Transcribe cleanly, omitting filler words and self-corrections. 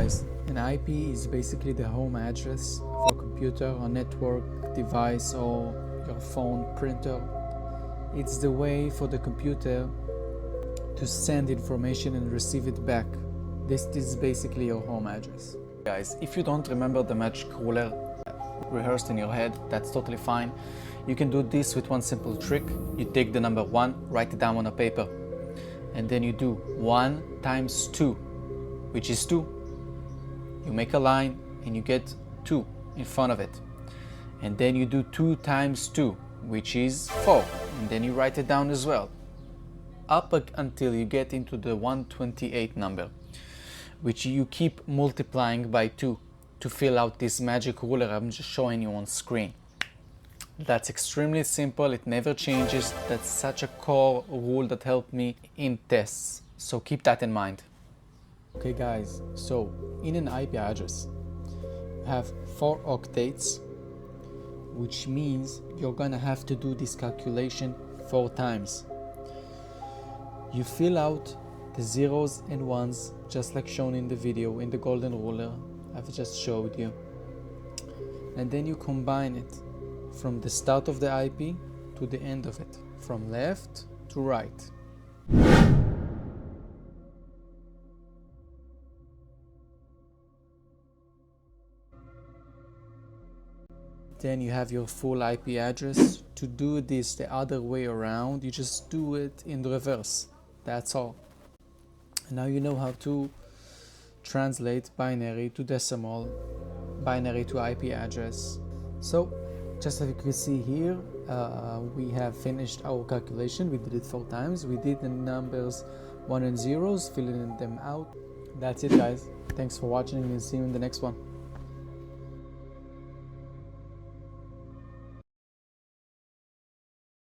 guys, an IP is basically the home address for a computer or network device or your phone printer. It's the way for the computer to send information and receive it back. This is basically your home address. Guys, if you don't remember the magic ruler rehearsed in your head, that's totally fine. You can do this with one simple trick. You take the number 1, write it down on a paper, and then you do 1 times 2, which is 2. You make a line and you get 2 in front of it. And then you do 2 times 2, which is 4. And then you write it down as well. Up until you get into the 128 number, which you keep multiplying by 2 to fill out this magic ruler I'm just showing you on screen. That's extremely simple, it never changes. That's such a core rule that helped me in tests, so keep that in mind. Okay guys, so in an IP address you have 4 octets, which means you're gonna have to do this calculation 4 times. You fill out the zeros and ones just like shown in the video in the golden ruler I've just showed you, and then you combine it from the start of the IP to the end of it, from left to right. Then you have your full IP address. To do this the other way around, you just do it in reverse. That's all. And now you know how to translate binary to decimal, binary to IP address. So just as you can see here, we have finished our calculation. We did it 4 times. We did the numbers 1 and zeros, filling them out. That's it guys. Thanks for watching and see you in the next one.